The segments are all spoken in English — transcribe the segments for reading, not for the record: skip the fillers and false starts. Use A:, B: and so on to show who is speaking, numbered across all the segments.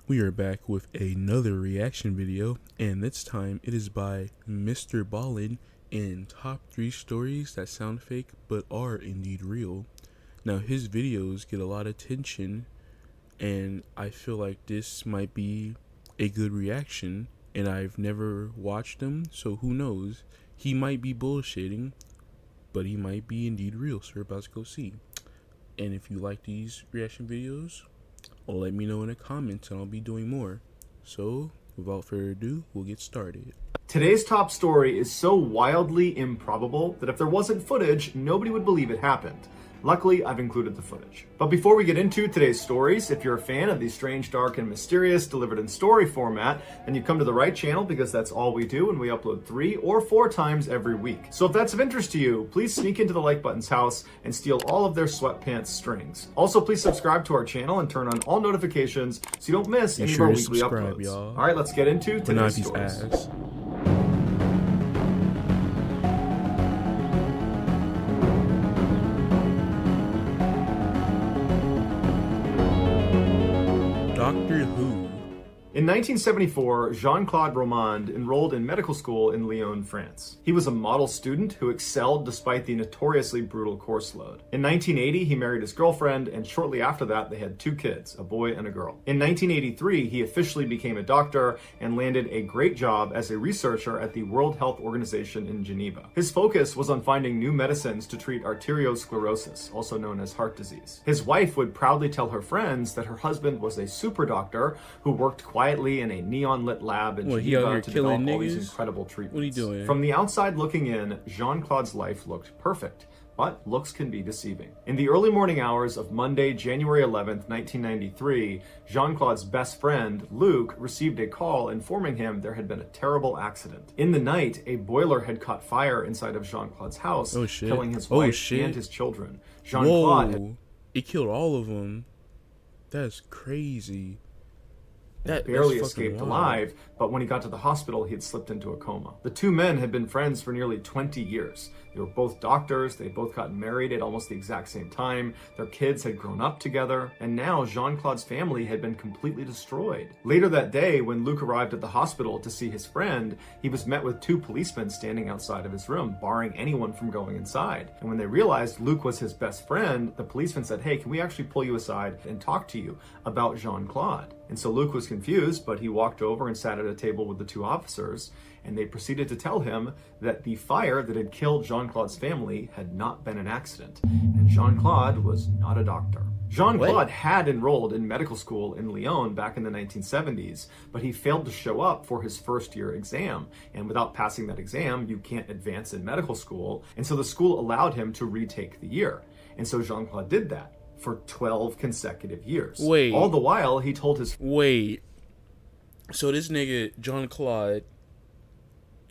A: We are back with another reaction video, and this time it is by Mr. Ballen in Top 3 Stories That Sound Fake But Are Indeed Real. Now, his videos get a lot of attention, and I feel like this might be a good reaction, and I've never watched them, so who knows? He might be bullshitting, but he might be indeed real, so we're about to go see. And if you like these reaction videos, let me know in the comments and I'll be doing more. So, without further ado, we'll get started.
B: Today's top story is so wildly improbable that if there wasn't footage, nobody would believe it happened. Luckily, I've included the footage. But before we get into today's stories, if you're a fan of these strange, dark, and mysterious delivered in story format, then you've come to the right channel because that's all we do and we upload 3 or 4 times every week. So if that's of interest to you, please sneak into the like button's house and steal all of their sweatpants strings. Also, please subscribe to our channel and turn on all notifications so you don't miss any of our weekly uploads.
A: Y'all.
B: All right, let's get into today's stories.
A: Ass. Doctor Who.
B: In 1974, Jean-Claude Romand enrolled in medical school in Lyon, France. He was a model student who excelled despite the notoriously brutal course load. In 1980, he married his girlfriend, and shortly after that, they had 2 kids, a boy and a girl. In 1983, he officially became a doctor and landed a great job as a researcher at the World Health Organization in Geneva. His focus was on finding new medicines to treat arteriosclerosis, also known as heart disease. His wife would proudly tell her friends that her husband was a super doctor who worked quietly in a neon-lit lab in Geneva to develop all these incredible treatments.
A: What are you doing?
B: From the outside looking in, Jean-Claude's life looked perfect, but looks can be deceiving. In the early morning hours of Monday, January 11th, 1993, Jean-Claude's best friend, Luc, received a call informing him there had been a terrible accident. In the night, a boiler had caught fire inside of Jean-Claude's house, killing his wife and his children.
A: Jean-Claude it killed all of them. That's crazy.
B: That barely escaped alive, but when he got to the hospital, he had slipped into a coma. The 2 men had been friends for nearly 20 years. They were both doctors, they both got married at almost the exact same time, their kids had grown up together, and now Jean-Claude's family had been completely destroyed. Later that day, when Luc arrived at the hospital to see his friend, he was met with 2 policemen standing outside of his room, barring anyone from going inside. And when they realized Luc was his best friend, the policeman said, "Hey, can we actually pull you aside and talk to you about Jean-Claude?" And so Luc was confused, but he walked over and sat at a table with the 2 officers, and they proceeded to tell him that the fire that had killed Jean-Claude's family had not been an accident, and Jean-Claude was not a doctor. Jean-Claude had enrolled in medical school in Lyon back in the 1970s, but he failed to show up for his first-year exam, and without passing that exam, you can't advance in medical school, and so the school allowed him to retake the year. And so Jean-Claude did that for 12 consecutive years.
A: Wait.
B: All the while, he told his...
A: Wait. So this nigga, Jean-Claude,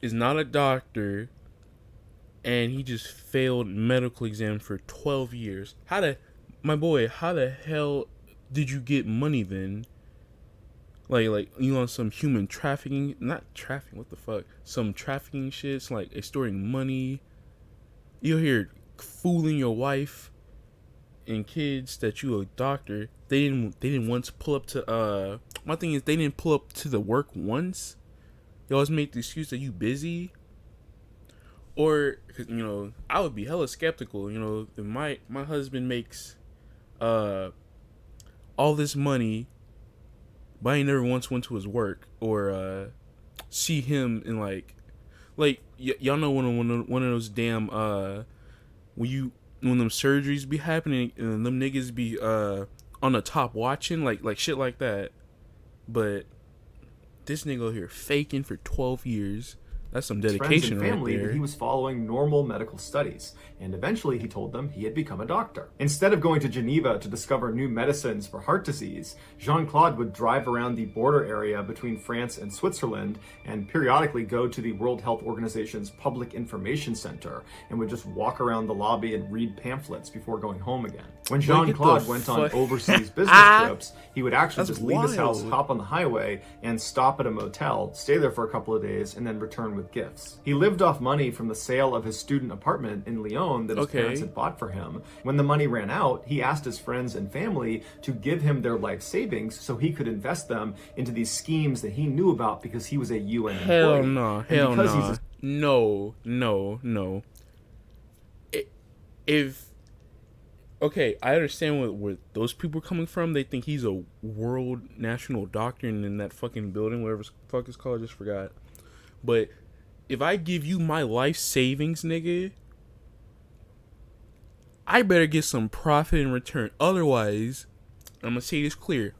A: is not a doctor, and he just failed medical exam for 12 years. How the hell did you get money then? Like you on some human trafficking, not trafficking, what the fuck? Some trafficking shits, like extorting money. You're here fooling your wife and kids that you a doctor. They didn't once pull up to my thing is they didn't pull up to the work once. They always make the excuse that you busy. Or, cause, I would be hella skeptical. If my husband makes all this money, but I never once went to his work or see him in like y'all know one of those damn when them surgeries be happening and them niggas be on the top watching like shit like that. But this nigga here faking for 12 years. That's some dedication
B: friends and family
A: right there.
B: That he was following normal medical studies, and eventually he told them he had become a doctor. Instead of going to Geneva to discover new medicines for heart disease, Jean-Claude would drive around the border area between France and Switzerland and periodically go to the World Health Organization's Public Information Center and would just walk around the lobby and read pamphlets before going home again. When Jean-Claude went on overseas business trips, he would actually leave his house, hop on the highway, and stop at a motel, stay there for a couple of days, and then return with with gifts. He lived off money from the sale of his student apartment in Lyon that his parents had bought for him. When the money ran out, he asked his friends and family to give him their life savings so he could invest them into these schemes that he knew about because he was a UN employee.
A: Hell no. Hell no. No. Okay, I understand where those people are coming from. They think he's a world national doctor in that fucking building, whatever the fuck it's called, I just forgot. But if I give you my life savings, nigga, I better get some profit in return. Otherwise, I'm gonna say this clear,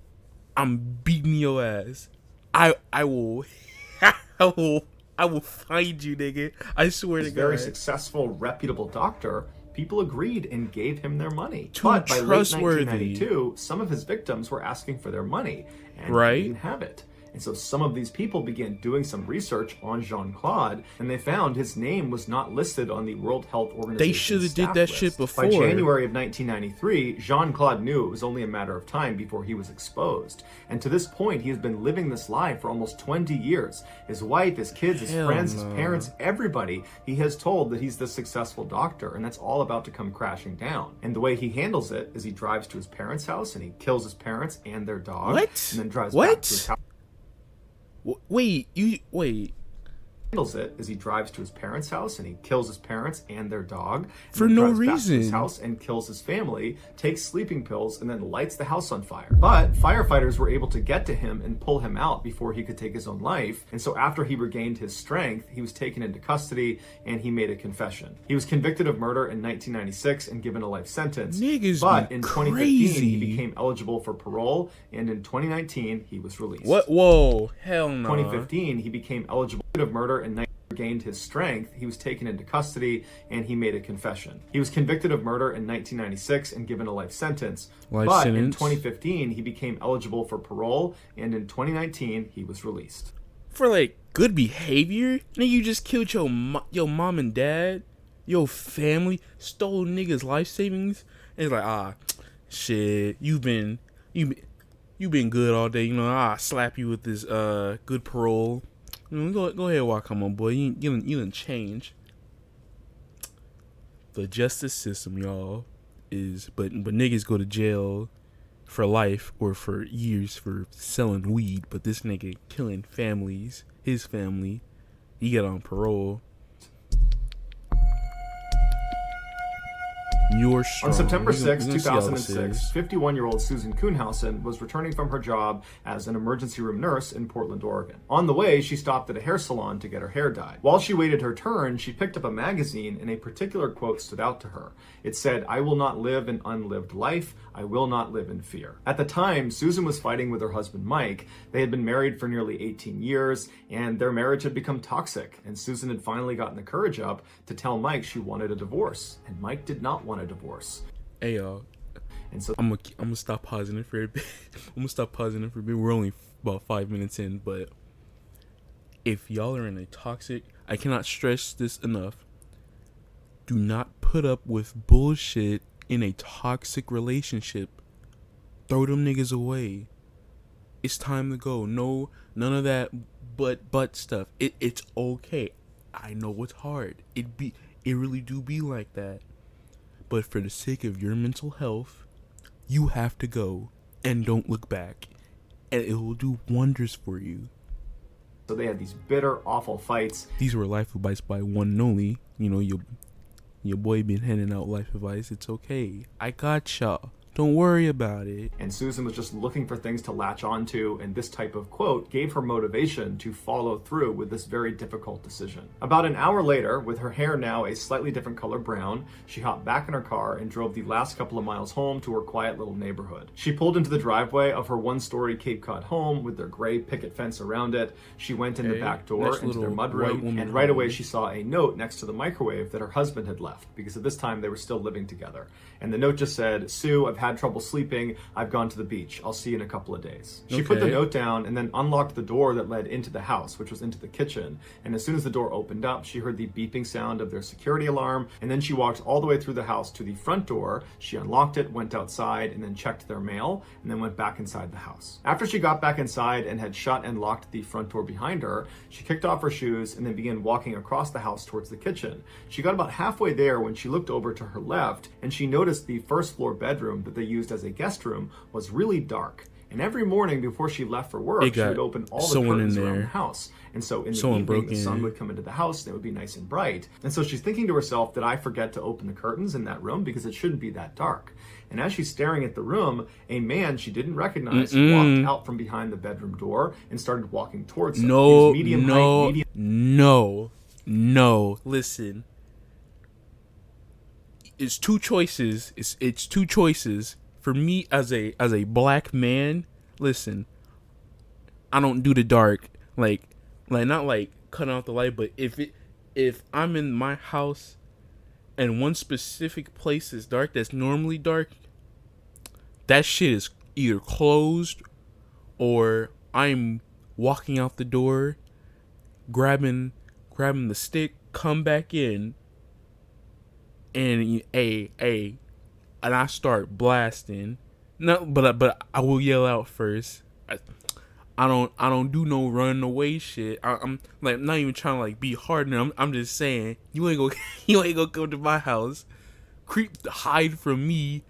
A: I'm beating your ass. I will I will find you, nigga. I swear to God.
B: Very successful, reputable doctor. People agreed and gave him their money. But by late 1992, some of his victims were asking for their money, and he didn't have it. And so some of these people began doing some research on Jean-Claude, and they found his name was not listed on the World Health Organization.
A: They should have did that shit before.
B: By January of 1993, Jean-Claude knew it was only a matter of time before he was exposed. And to this point, he has been living this lie for almost 20 years. His wife, his kids, his friends, his parents, everybody, he has told that he's this successful doctor, and that's all about to come crashing down. And the way he handles it is he drives to his parents' house, and he kills his parents and their dog.
A: What?
B: And then drives back to his house.
A: Wait.
B: Handles it is he drives to his parents' house and he kills his parents and their dog
A: for no
B: reason. Back to his house and kills his family, takes sleeping pills, and then lights the house on fire. But firefighters were able to get to him and pull him out before he could take his own life. And so after he regained his strength, he was taken into custody and he made a confession. He was convicted of murder in 1996 and given a life sentence.
A: Niggas
B: but in
A: crazy.
B: 2015, he became eligible for parole, and in 2019, he was released.
A: What? Whoa, hell no.
B: 2015, he became eligible of murder and regained his strength. He was taken into custody and he made a confession. He was convicted of murder in 1996 and given a life sentence. In 2015, he became eligible for parole, and in 2019, he was released.
A: For like good behavior? Nigga, you just killed your mom and dad, your family, stole niggas' life savings, and it's like, shit, you been good all day, I slap you with this good parole. Go ahead, walk on, my boy. You didn't change. The justice system, y'all, but niggas go to jail for life or for years for selling weed. But this nigga killing families, his family, he got on parole.
B: On September 6, 2006, 51-year-old Susan Kuhnhausen was returning from her job as an emergency room nurse in Portland, Oregon. On the way, she stopped at a hair salon to get her hair dyed. While she waited her turn, she picked up a magazine, and a particular quote stood out to her. It said, "I will not live an unlived life. I will not live in fear." At the time, Susan was fighting with her husband, Mike. They had been married for nearly 18 years, and their marriage had become toxic, and Susan had finally gotten the courage up to tell Mike she wanted a divorce, and Mike did not want a divorce.
A: Hey, y'all. And so I'm gonna stop pausing it for a bit. We're only about 5 minutes in, but if y'all are in a toxic, I cannot stress this enough. Do not put up with bullshit in a toxic relationship. Throw them niggas away. It's time to go. No, none of that but stuff. It's okay. I know it's hard. It really do be like that. But for the sake of your mental health, you have to go and don't look back. And it will do wonders for you.
B: So they had these bitter, awful fights.
A: These were life advice by one and only. Your boy been handing out life advice. It's okay. I got y'all. Don't worry about it.
B: And Susan was just looking for things to latch onto, and this type of quote gave her motivation to follow through with this very difficult decision. About an hour later, with her hair now a slightly different color brown, she hopped back in her car and drove the last couple of miles home to her quiet little neighborhood. She pulled into the driveway of her one-story Cape Cod home with their gray picket fence around it. She went in the back door into their mudroom, and right away she saw a note next to the microwave that her husband had left, because at this time they were still living together. And the note just said, "Sue, I've had trouble sleeping. I've gone to the beach. I'll see you in a couple of days. She put the note down and then unlocked the door that led into the house, which was into the kitchen. And as soon as the door opened up, she heard the beeping sound of their security alarm. And then she walked all the way through the house to the front door. She unlocked it, went outside, and then checked their mail, and then went back inside the house. After she got back inside and had shut and locked the front door behind her, she kicked off her shoes and then began walking across the house towards the kitchen. She got about halfway there when she looked over to her left, and she noticed the first floor bedroom that they used as a guest room was really dark. And every morning before she left for work, she would open all the curtains around the house. And so in the evening, the sun would come into the house and it would be nice and bright. And so she's thinking to herself, did I forget to open the curtains in that room? Because it shouldn't be that dark. And as she's staring at the room, a man she didn't recognize walked out from behind the bedroom door and started walking towards her. He was medium height,
A: No. Listen. It's two choices. It's two choices. For me as a black man, listen. I don't do the dark. Like not like cutting out the light, but if I'm in my house and one specific place is dark that's normally dark, that shit is either closed or I'm walking out the door, grabbing the stick, come back in, and and I start blasting. No, but I will yell out first. I don't do no running away shit. I'm like not even trying to like be hard. I'm just saying you ain't gonna come to my house, hide from me,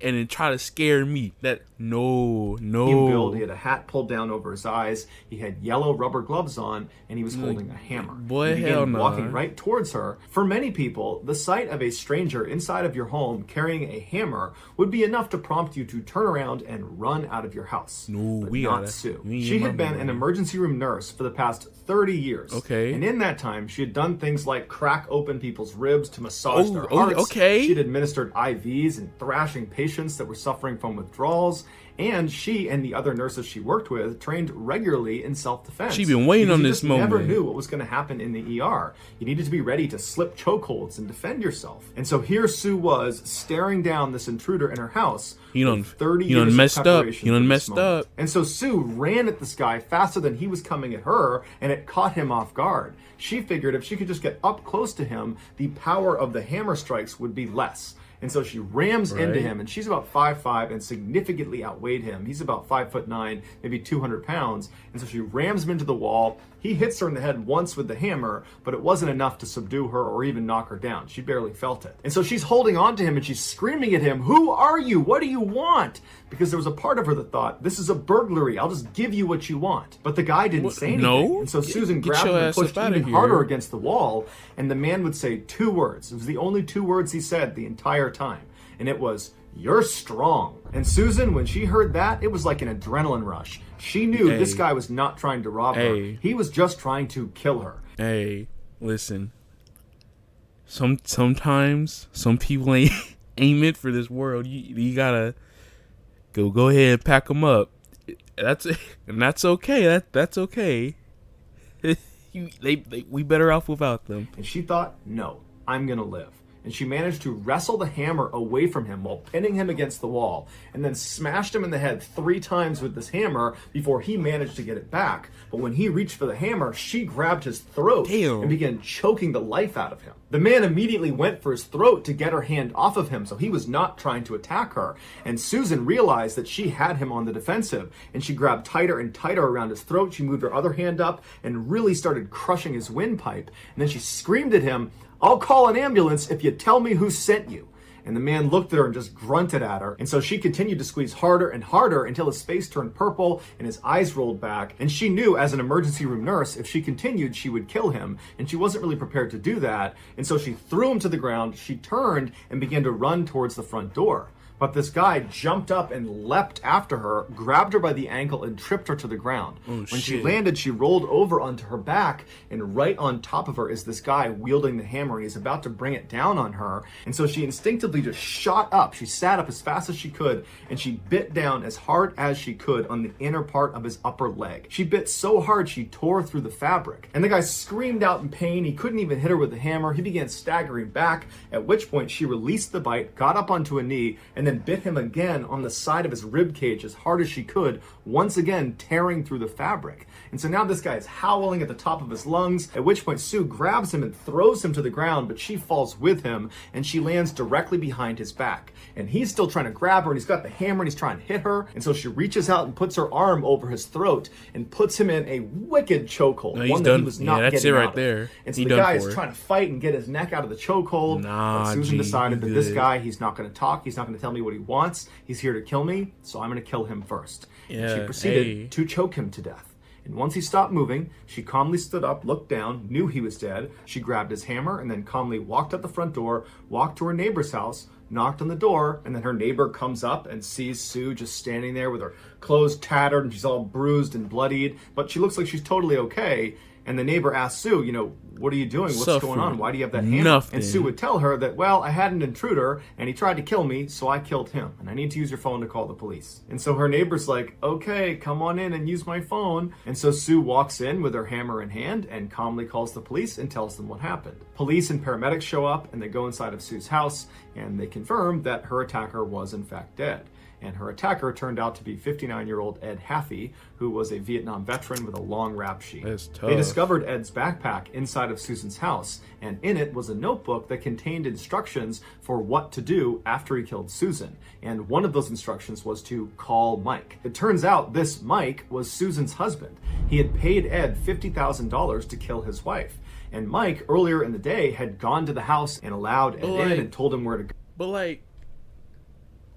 A: and then try to scare me. That no.
B: Build. He had a hat pulled down over his eyes. He had yellow rubber gloves on, and he was holding a hammer.
A: Boy,
B: he began walking right towards her. For many people, the sight of a stranger inside of your home carrying a hammer would be enough to prompt you to turn around and run out of your house.
A: No,
B: but not Sue. She had been an emergency room nurse for the past 30 years.
A: Okay.
B: And in that time, she had done things like crack open people's ribs to massage their hearts.
A: Okay.
B: She had administered IVs and thrashing patients that were suffering from withdrawals. And she and the other nurses she worked with trained regularly in self-defense.
A: She'd been waiting on this moment.
B: You never knew what was going to happen in the ER. You needed to be ready to slip chokeholds and defend yourself. And so here Sue was staring down this intruder in her house.
A: You done
B: 30 years
A: messed
B: of
A: up.
B: preparation
A: You done
B: for this
A: messed
B: moment.
A: up.
B: And so Sue ran at this guy faster than he was coming at her, and it caught him off guard. She figured if she could just get up close to him, the power of the hammer strikes would be less. And so she rams into him, and she's about 5'5" and significantly outweighed him. He's about 5'9", maybe 200 pounds. And so she rams him into the wall. He hits her in the head once with the hammer, but it wasn't enough to subdue her or even knock her down. She barely felt it. And so she's holding on to him and she's screaming at him, "Who are you? What do you want?" Because there was a part of her that thought, this is a burglary. I'll just give you what you want. But the guy didn't say anything.
A: No.
B: And so Susan grabbed him and pushed even harder against the wall. And the man would say 2 words. It was the only 2 words he said the entire time. And it was, "You're strong." And Susan, when she heard that, it was like an adrenaline rush. She knew this guy was not trying to rob her. He was just trying to kill her.
A: Hey, listen. Sometimes some people ain't meant for this world. You gotta go ahead and pack them up. That's okay. That's okay. We better off without them.
B: And she thought, no, I'm gonna live. And she managed to wrestle the hammer away from him while pinning him against the wall, and then smashed him in the head 3 times with this hammer before he managed to get it back. But when he reached for the hammer, she grabbed his throat and began choking the life out of him. The man immediately went for his throat to get her hand off of him, so he was not trying to attack her. And Susan realized that she had him on the defensive, and she grabbed tighter and tighter around his throat. She moved her other hand up and really started crushing his windpipe. And then she screamed at him, "I'll call an ambulance if you tell me who sent you." And the man looked at her and just grunted at her. And so she continued to squeeze harder and harder until his face turned purple and his eyes rolled back. And she knew as an emergency room nurse, if she continued, she would kill him. And she wasn't really prepared to do that. And so she threw him to the ground. She turned and began to run towards the front door. But this guy jumped up and leapt after her, grabbed her by the ankle, and tripped her to the ground. When she landed, she rolled over onto her back, and right on top of her is this guy wielding the hammer, and he's about to bring it down on her. And so she instinctively just shot up. She sat up as fast as she could, and she bit down as hard as she could on the inner part of his upper leg. She bit so hard she tore through the fabric. And the guy screamed out in pain. He couldn't even hit her with the hammer. He began staggering back, at which point she released the bite, got up onto a knee, and and then bit him again on the side of his rib cage as hard as she could, once again tearing through the fabric. And so now this guy is howling at the top of his lungs, at which point Sue grabs him and throws him to the ground, but she falls with him and she lands directly behind his back. And he's still trying to grab her, and he's got the hammer and he's trying to hit her. And so she reaches out and puts her arm over his throat and puts him in a wicked chokehold.
A: No,
B: one that he was not
A: that's
B: getting
A: it right
B: out
A: there.
B: of. And so the guy is trying to fight and get his neck out of the chokehold. But Susan decided that this guy, he's not going to talk. He's not going to tell me what he wants. He's here to kill me, so I'm going to kill him first.
A: Yeah,
B: and she proceeded to choke him to death. And once he stopped moving, she calmly stood up, looked down, knew he was dead. She grabbed his hammer and then calmly walked out the front door, walked to her neighbor's house, knocked on the door, and then her neighbor comes up and sees Sue just standing there with her clothes tattered and she's all bruised and bloodied, but she looks like she's totally okay. And the neighbor asks Sue, what are you doing? What's going on? Why do you have that hammer?
A: Nothing.
B: And Sue would tell her that, well, I had an intruder and he tried to kill me, so I killed him. And I need to use your phone to call the police. And so her neighbor's like, okay, come on in and use my phone. And so Sue walks in with her hammer in hand and calmly calls the police and tells them what happened. Police and paramedics show up and they go inside of Sue's house and they confirm that her attacker was in fact dead. And her attacker turned out to be 59-year-old Ed Haffey, who was a Vietnam veteran with a long rap sheet.
A: That's tough.
B: They discovered Ed's backpack inside of Susan's house, and in it was a notebook that contained instructions for what to do after he killed Susan. And one of those instructions was to call Mike. It turns out this Mike was Susan's husband. He had paid Ed $50,000 to kill his wife. And Mike, earlier in the day, had gone to the house and allowed Ed in and told him where to go.
A: But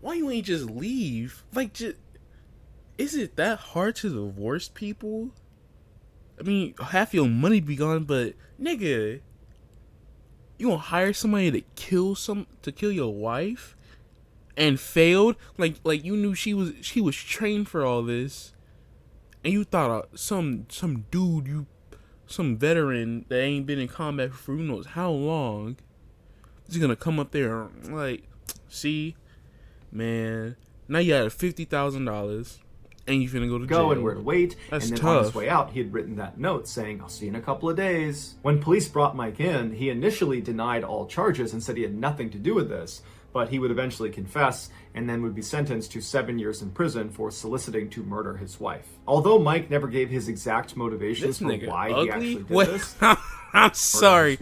A: why you ain't just leave? Is it that hard to divorce people? I mean, half your money be gone, but nigga, you gonna hire somebody to kill your wife and failed? Like you knew she was trained for all this, and you thought some dude, some veteran that ain't been in combat for who knows how long is gonna come up there and see. Man, now you had $50,000 and you finna go to jail.
B: And where to wait.
A: That's
B: and then
A: tough.
B: On his way out, he had written that note saying, I'll see you in a couple of days. When police brought Mike in, he initially denied all charges and said he had nothing to do with this, but he would eventually confess and then would be sentenced to 7 years in prison for soliciting to murder his wife. Although Mike never gave his exact motivations for why he actually did this.
A: I'm sorry.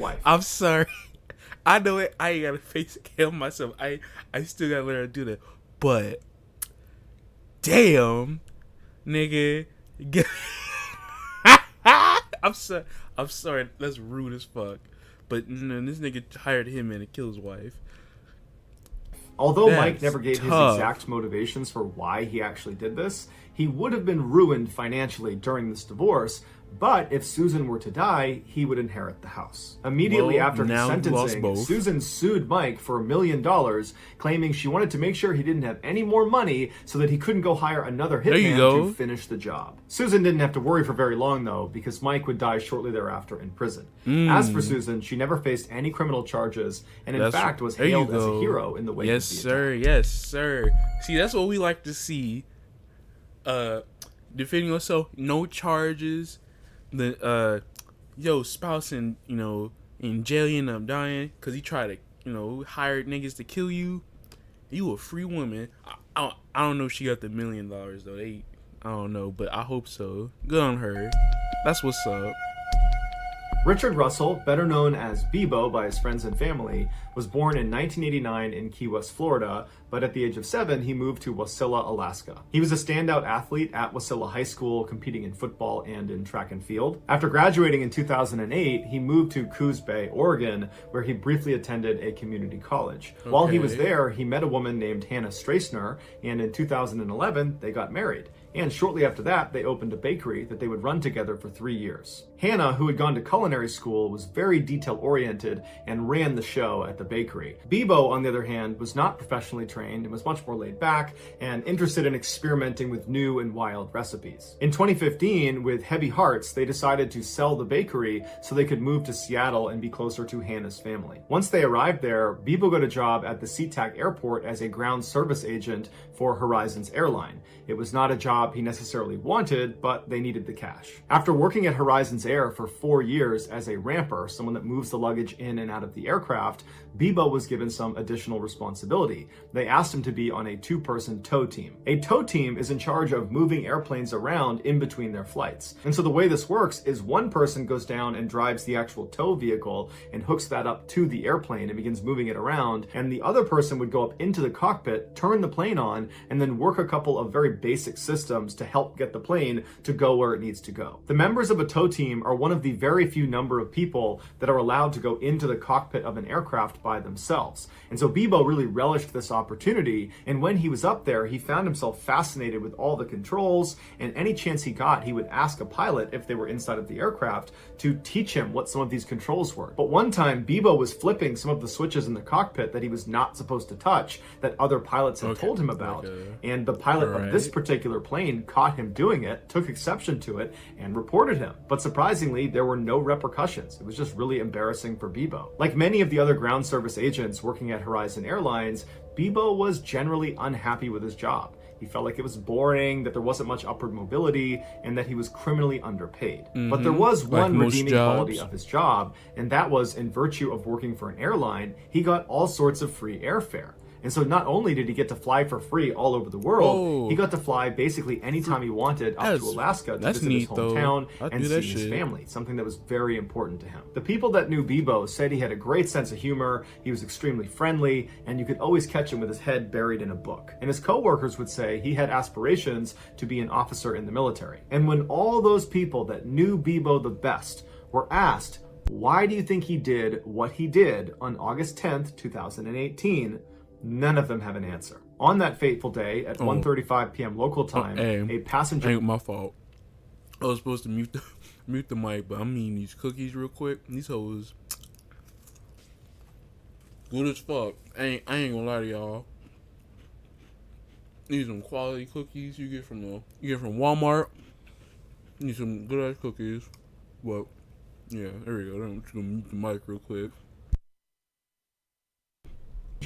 A: I know it. I ain't gotta face kill myself. I still gotta learn to do that. But damn, nigga, I'm sorry. That's rude as fuck. But this nigga hired him in to kill his wife.
B: Although Mike never gave his exact motivations for why he actually did this, he would have been ruined financially during this divorce. But if Susan were to die, he would inherit the house. Immediately after his sentencing, Susan sued Mike for $1 million, claiming she wanted to make sure he didn't have any more money so that he couldn't go hire another hitman to finish the job. Susan didn't have to worry for very long, though, because Mike would die shortly thereafter in prison. As for Susan, she never faced any criminal charges, and in fact was hailed as a hero in the wake of the attack.
A: Yes, sir. See, that's what we like to see. Defending yourself, no charges. Your spouse in jail, you end up dying because he tried to hire niggas to kill you. You a free woman. I don't know if she got the $1 million though. I don't know, but I hope so. Good on her. That's what's up.
B: Richard Russell, better known as Bebo by his friends and family, was born in 1989 in Key West, Florida, but at the age of 7, he moved to Wasilla, Alaska. He was a standout athlete at Wasilla High School, competing in football and in track and field. After graduating in 2008, he moved to Coos Bay, Oregon, where he briefly attended a community college. Okay. While he was there, he met a woman named Hannah Strassner, and in 2011, they got married. And shortly after that, they opened a bakery that they would run together for 3 years. Hannah, who had gone to culinary school, was very detail-oriented and ran the show at the bakery. Bebo, on the other hand, was not professionally trained and was much more laid back and interested in experimenting with new and wild recipes. In 2015, with heavy hearts, they decided to sell the bakery so they could move to Seattle and be closer to Hannah's family. Once they arrived there, Bebo got a job at the SeaTac airport as a ground service agent for Horizon's airline. It was not a job he necessarily wanted, but they needed the cash. After working at Horizons Air for 4 years as a ramper, someone that moves the luggage in and out of the aircraft, Bebo was given some additional responsibility. They asked him to be on a 2-person tow team. A tow team is in charge of moving airplanes around in between their flights. And so the way this works is one person goes down and drives the actual tow vehicle and hooks that up to the airplane and begins moving it around, and the other person would go up into the cockpit, turn the plane on, and then work a couple of very basic systems to help get the plane to go where it needs to go. The members of a tow team are one of the very few number of people that are allowed to go into the cockpit of an aircraft by themselves. And so Bebo really relished this opportunity, and when he was up there, he found himself fascinated with all the controls, and any chance he got, he would ask a pilot if they were inside of the aircraft to teach him what some of these controls were. But one time, Bebo was flipping some of the switches in the cockpit that he was not supposed to touch, that other pilots had told him about. And the pilot of this particular plane caught him doing it, took exception to it, and reported him. But surprisingly, there were no repercussions. It was just really embarrassing for Bebo. Like many of the other ground service agents working at Horizon Airlines, Bebo was generally unhappy with his job. He felt like it was boring, that there wasn't much upward mobility, and that he was criminally underpaid. But there was one redeeming quality of his job, and that was, in virtue of working for an airline, he got all sorts of free airfare. And so not only did he get to fly for free all over the world, he got to fly basically anytime he wanted up to Alaska to visit his hometown and see his family, something that was very important to him. The people that knew Bebo said he had a great sense of humor, he was extremely friendly, and you could always catch him with his head buried in a book. And his coworkers would say he had aspirations to be an officer in the military. And when all those people that knew Bebo the best were asked, why do you think he did what he did on August 10th, 2018, none of them have an answer. On that fateful day at 1:35 p.m. local time, a passenger...
A: Ain't my fault. I was supposed to mute the mic, but I'm eating these cookies real quick. These hoes good as fuck. I ain't gonna lie to y'all. These some quality cookies you get from Walmart. Need some good ass cookies. Well, yeah, there we go. I'm just gonna mute the mic real quick.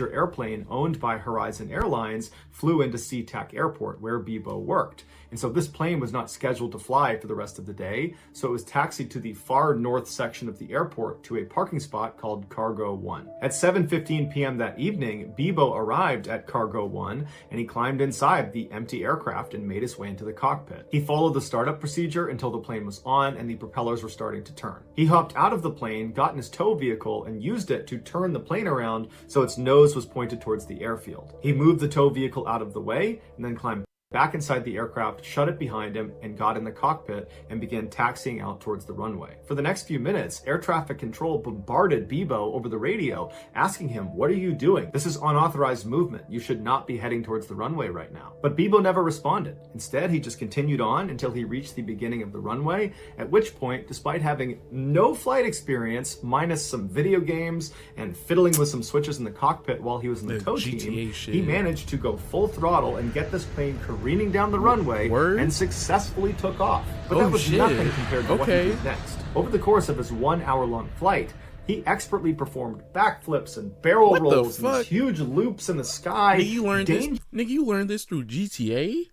B: Airplane owned by Horizon Airlines flew into SeaTac Airport where Bebo worked. And so this plane was not scheduled to fly for the rest of the day, so it was taxied to the far north section of the airport to a parking spot called Cargo 1. At 7:15 p.m. that evening, Bebo arrived at Cargo 1 and he climbed inside the empty aircraft and made his way into the cockpit. He followed the startup procedure until the plane was on and the propellers were starting to turn. He hopped out of the plane, got in his tow vehicle, and used it to turn the plane around so its nose was pointed towards the airfield. He moved the tow vehicle out of the way and then climbed back inside the aircraft, shut it behind him, and got in the cockpit and began taxiing out towards the runway. For the next few minutes, air traffic control bombarded Bebo over the radio, asking him, "What are you doing? This is unauthorized movement. You should not be heading towards the runway right now." But Bebo never responded. Instead, he just continued on until he reached the beginning of the runway, at which point, despite having no flight experience, minus some video games and fiddling with some switches in the cockpit while he was in the tow team, he managed to go full throttle and get this plane careening down the runway and successfully took off. But that was nothing compared to what he did next. Over the course of his 1 hour-long flight, he expertly performed backflips and barrel rolls and these huge loops in the sky.
A: Nigga, you learned this through GTA?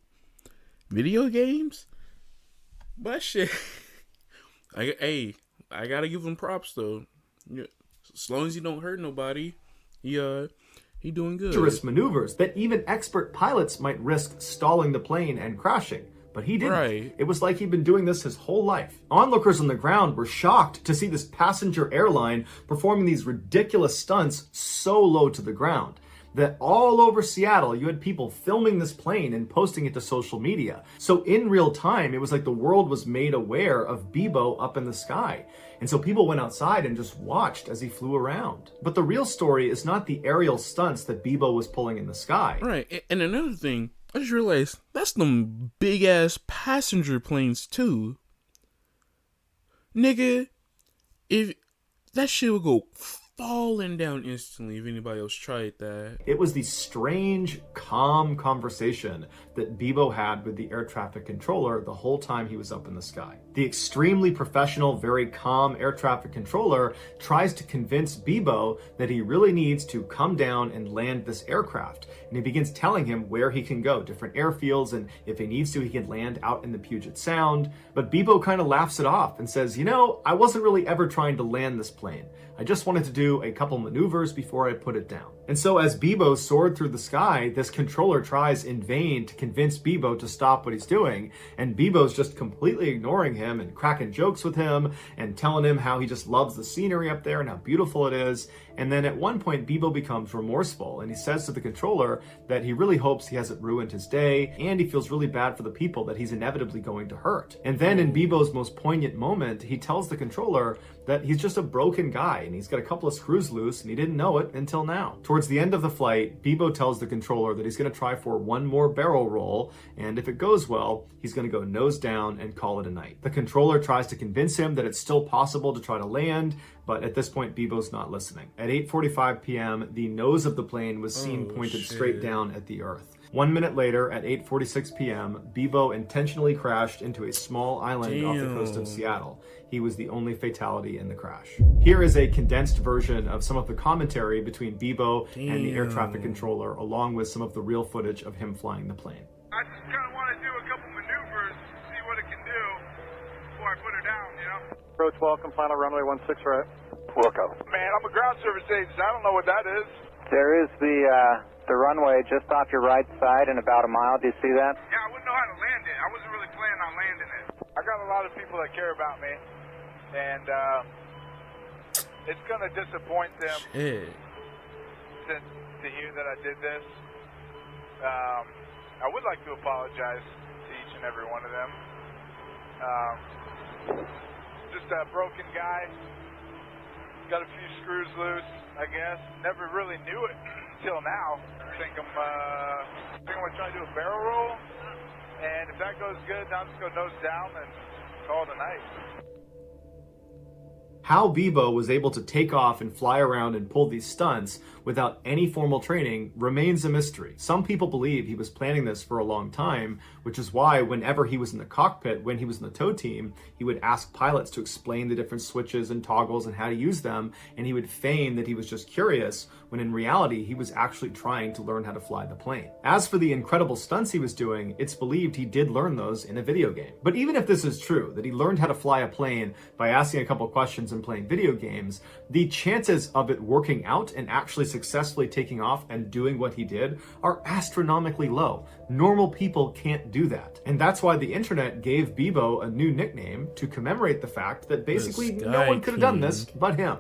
A: Video games? But shit. I gotta give him props though. As long as he don't hurt nobody, he doing good.
B: Dangerous maneuvers that even expert pilots might risk stalling the plane and crashing. But he didn't.
A: Right.
B: It was like he'd been doing this his whole life. Onlookers on the ground were shocked to see this passenger airline performing these ridiculous stunts so low to the ground that all over Seattle, you had people filming this plane and posting it to social media. So in real time, it was like the world was made aware of Bebo up in the sky. And so people went outside and just watched as he flew around. But the real story is not the aerial stunts that Bebo was pulling in the sky.
A: Right. And another thing, I just realized that's them big ass passenger planes too. Nigga, if that shit would go falling down instantly if anybody else tried that.
B: It was the strange, calm conversation that Bebo had with the air traffic controller the whole time he was up in the sky. The extremely professional, very calm air traffic controller tries to convince Bebo that he really needs to come down and land this aircraft. And he begins telling him where he can go, different airfields, and if he needs to, he can land out in the Puget Sound. But Bebo kind of laughs it off and says, I wasn't really ever trying to land this plane. I just wanted to do a couple maneuvers before I put it down. And so as Bebo soared through the sky, this controller tries in vain to convince Bebo to stop what he's doing. And Bebo's just completely ignoring him and cracking jokes with him and telling him how he just loves the scenery up there and how beautiful it is. And then at one point, Bebo becomes remorseful and he says to the controller that he really hopes he hasn't ruined his day and he feels really bad for the people that he's inevitably going to hurt. And then in Bebo's most poignant moment, he tells the controller that he's just a broken guy and he's got a couple of screws loose and he didn't know it until now. Towards the end of the flight, Bebo tells the controller that he's going to try for one more barrel roll, and if it goes well, he's going to go nose down and call it a night. The controller tries to convince him that it's still possible to try to land, but at this point, Bebo's not listening. At 8:45 p.m., the nose of the plane was seen pointed straight down at the earth. 1 minute later, at 8:46 p.m., Bebo intentionally crashed into a small island off the coast of Seattle. He was the only fatality in the crash. Here is a condensed version of some of the commentary between Bebo and the air traffic controller, along with some of the real footage of him flying the plane.
C: I just kind of want to do a couple maneuvers, see what it can do before I put her down,
D: Approach welcome, final runway 16 right.
C: Welcome. Man, I'm a ground service agent. I don't know what that is.
D: There is the runway just off your right side in about a mile. Do you see that?
C: Yeah, I wouldn't know how to land it. I wasn't really planning on landing it. I got a lot of people that care about me, and it's going to disappoint them to hear that I did this. I would like to apologize to each and every one of them. Just a broken guy. Got a few screws loose, I guess. Never really knew it until now. I think I'm gonna try to do a barrel roll, and if that goes good, now I'm just gonna nose down and call it a night.
B: How Bebo was able to take off and fly around and pull these stunts without any formal training remains a mystery. Some people believe he was planning this for a long time, which is why whenever he was in the cockpit, when he was in the tow team, he would ask pilots to explain the different switches and toggles and how to use them, and he would feign that he was just curious, when in reality, he was actually trying to learn how to fly the plane. As for the incredible stunts he was doing, it's believed he did learn those in a video game. But even if this is true, that he learned how to fly a plane by asking a couple questions and playing video games, the chances of it working out and actually successfully taking off and doing what he did are astronomically low. Normal people can't do that. And that's why the internet gave Bebo a new nickname to commemorate the fact that basically no one could have done this but him.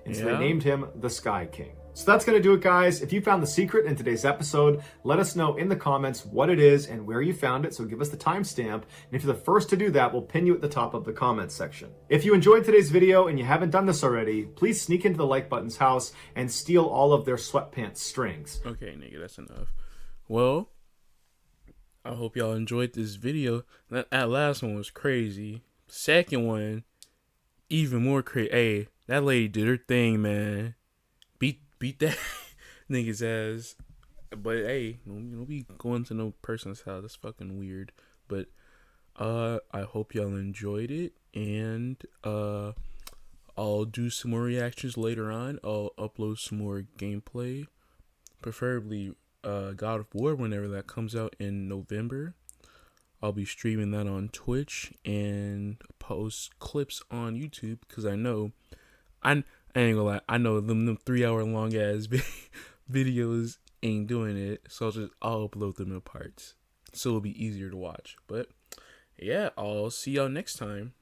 B: And so they named him the Sky King. So that's going to do it, guys. If you found the secret in today's episode, let us know in the comments what it is and where you found it, so give us the timestamp. And if you're the first to do that, we'll pin you at the top of the comments section. If you enjoyed today's video and you haven't done this already, please sneak into the like button's house and steal all of their sweatpants strings.
A: Okay, nigga, that's enough. Well, I hope y'all enjoyed this video. That last one was crazy. Second one, even more crazy. Hey, that lady did her thing, man. Beat that nigga's ass. But hey, don't be going to no person's house. That's fucking weird. But I hope y'all enjoyed it, and I'll do some more reactions later on. I'll upload some more gameplay, preferably God of War whenever that comes out in November. I'll be streaming that on Twitch and post clips on YouTube, because I know I ain't gonna lie, I know them 3 hour long ass videos ain't doing it, so I'll upload them in parts, so it'll be easier to watch. But yeah, I'll see y'all next time.